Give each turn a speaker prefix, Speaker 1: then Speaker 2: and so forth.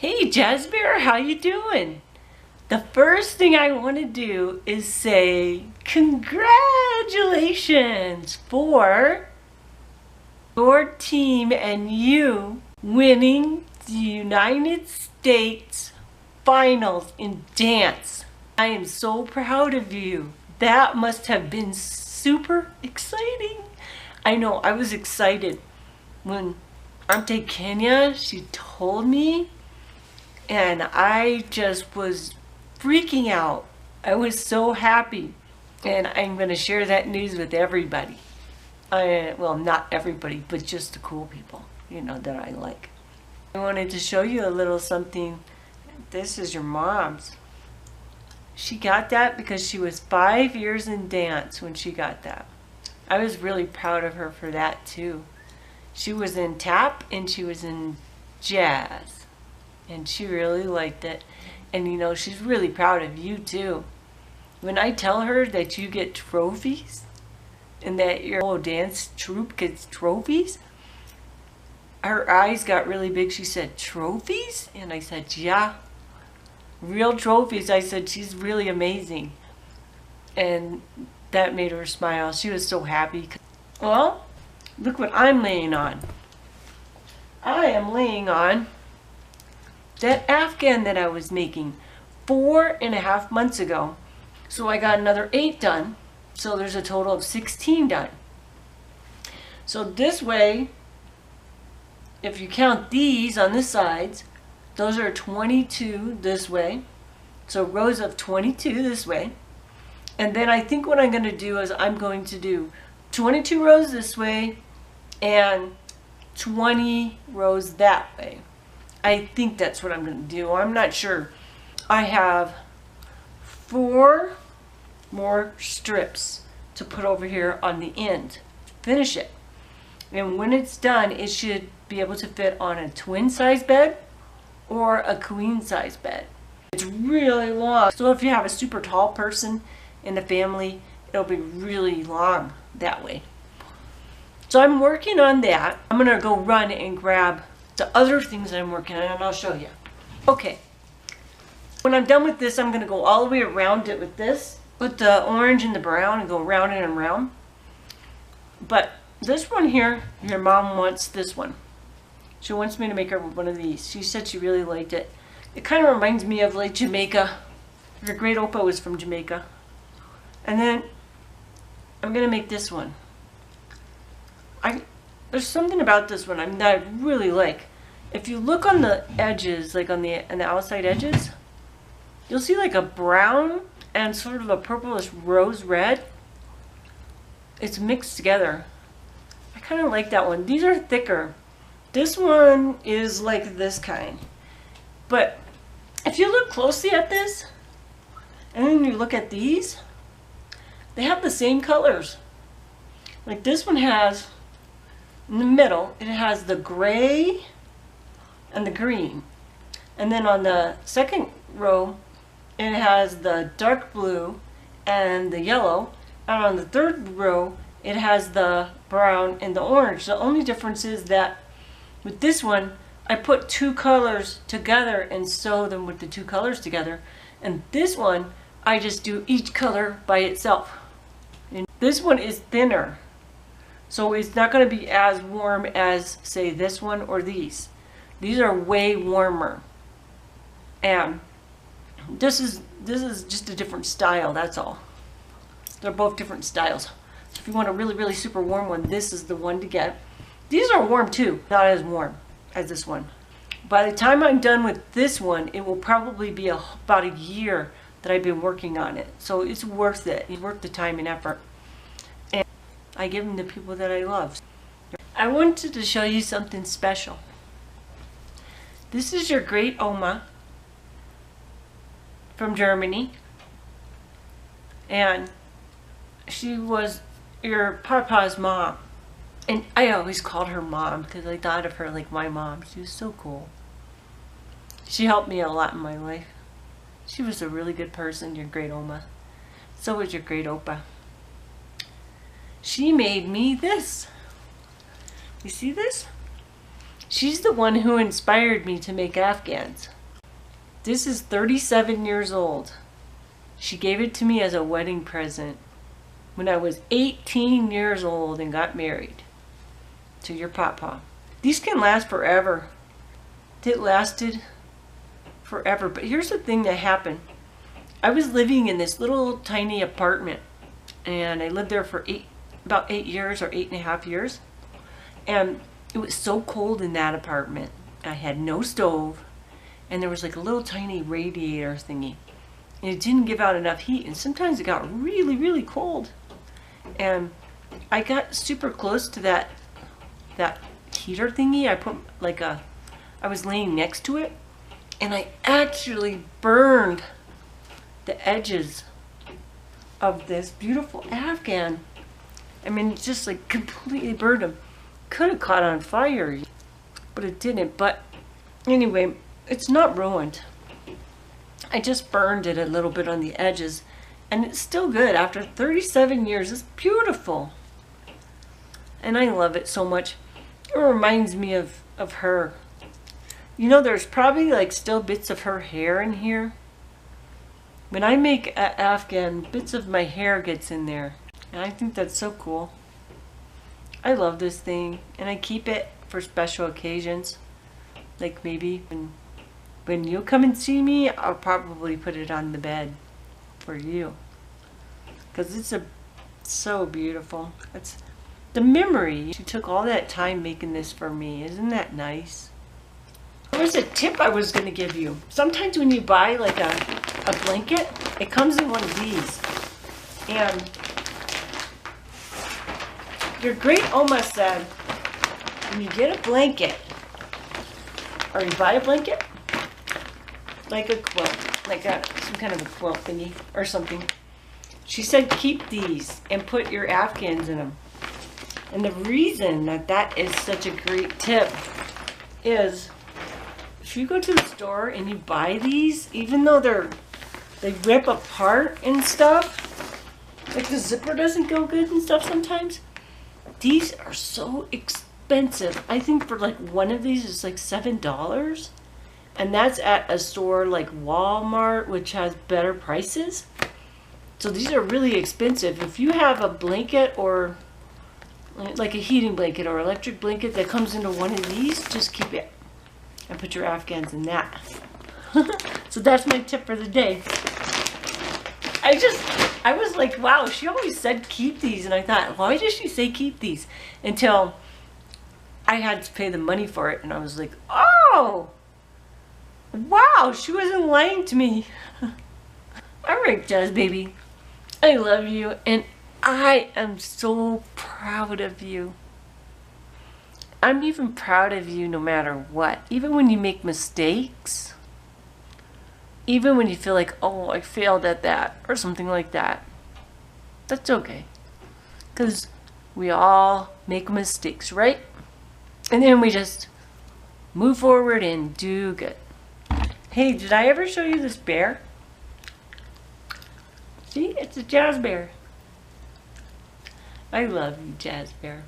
Speaker 1: Hey JAZBEAR, how you doing? The first thing I want to do is say congratulations for your team and you winning the United States finals in dance. I am so proud of you. That must have been super exciting. I know, I was excited when Auntie Kenya, she told me, and I just was freaking out. I was so happy, and I'm going to share that news with everybody. Well, not everybody, but just the cool people, you know, that I like. I wanted to show you a little something. This is your mom's. She got that because she was 5 years in dance when she got that. I was really proud of her for that too. She was in tap and she was in jazz. And she really liked it. And you know, she's really proud of you too. When I tell her that you get trophies and that your whole dance troupe gets trophies, her eyes got really big. She said, trophies? And I said, yeah, real trophies. I said, she's really amazing. And that made her smile. She was so happy. Well, look what I'm laying on. I am laying on that Afghan that I was making 4.5 months ago. So I got another 8 done. So there's a total of 16 done. So this way, if you count these on the sides, those are 22 this way. So rows of 22 this way. And then I think what I'm going to do is I'm going to do 22 rows this way and 20 rows that way. I think that's what I'm going to do. I'm not sure. I have 4 more strips to put over here on the end. Finish it. And when it's done, it should be able to fit on a twin size bed or a queen size bed. It's really long. So if you have a super tall person in the family, it'll be really long that way. So I'm working on that. I'm going to go run and grab the other things I'm working on, and I'll show you. Okay, when I'm done with this, I'm going to go all the way around it with this, with the orange and the brown, and go round and round. But this one here, your mom wants this one. She wants me to make her one of these. She said she really liked it. It kind of reminds me of like Jamaica. Her great oppa was from Jamaica. And then I'm going to make this one. There's something about this one that I really like. If you look on the edges, like on the outside edges, you'll see like a brown and sort of a purplish rose red. It's mixed together. I kind of like that one. These are thicker. This one is like this kind. But if you look closely at this, and then you look at these, they have the same colors. Like this one has, in the middle, it has the gray and the green. And then on the second row, it has the dark blue and the yellow. And on the third row, it has the brown and the orange. The only difference is that with this one, I put 2 colors together and sew them with the 2 colors together. And this one, I just do each color by itself. And this one is thinner. So it's not going to be as warm as, say, this one or these. These are way warmer. And this is just a different style, that's all. They're both different styles. So if you want a really, really super warm one, this is the one to get. These are warm too, not as warm as this one. By the time I'm done with this one, it will probably be about a year that I've been working on it. So it's worth it. It's worth the time and effort. I give them to people that I love. I wanted to show you something special. This is your great Oma from Germany. And she was your Papa's mom. And I always called her mom because I thought of her like my mom. She was so cool. She helped me a lot in my life. She was a really good person, your great Oma. So was your great Oppa. She made me this. You see this? She's the one who inspired me to make Afghans. This is 37 years old. She gave it to me as a wedding present when I was 18 years old and got married to your papa. These can last forever. It lasted forever. But here's the thing that happened. I was living in this little tiny apartment, and I lived there for about 8 years or 8.5 years. And it was so cold in that apartment. I had no stove, and there was like a little tiny radiator thingy. And it didn't give out enough heat, and sometimes it got really, really cold. And I got super close to that heater thingy. I was laying next to it, and I actually burned the edges of this beautiful Afghan. I mean, it just like completely burned them. Could have caught on fire, but it didn't. But anyway, it's not ruined. I just burned it a little bit on the edges, and it's still good after 37 years. It's beautiful, and I love it so much. It reminds me of her. You know, there's probably like still bits of her hair in here. When I make an Afghan, bits of my hair gets in there, and I think that's so cool. I love this thing, and I keep it for special occasions, like maybe when you come and see me, I'll probably put it on the bed for you, because it's so beautiful. It's the memory. She took all that time making this for me. Isn't that nice? There was a tip I was going to give you. Sometimes when you buy like a blanket, it comes in one of these, and your great Oma said when you get a blanket, or you buy a blanket, like a quilt, like some kind of a quilt thingy or something, she said keep these and put your Afghans in them. And the reason that is such a great tip is if you go to the store and you buy these, even though they rip apart and stuff, like the zipper doesn't go good and stuff sometimes, these are so expensive. I think for like one of these is like $7. And that's at a store like Walmart, which has better prices. So these are really expensive. If you have a blanket or like a heating blanket or electric blanket that comes into one of these, just keep it and put your Afghans in that. So that's my tip for the day. I was like, wow, she always said keep these, and I thought, why does she say keep these? Until I had to pay the money for it, and I was like, oh, wow, she wasn't lying to me. All right, Jazz baby, I love you, and I am so proud of you. I'm even proud of you no matter what. Even when you make mistakes, even when you feel like, oh, I failed at that or something like that, that's okay. Because we all make mistakes, right? And then we just move forward and do good. Hey, did I ever show you this bear? See, it's a JAZBEAR. I love you, JAZBEAR.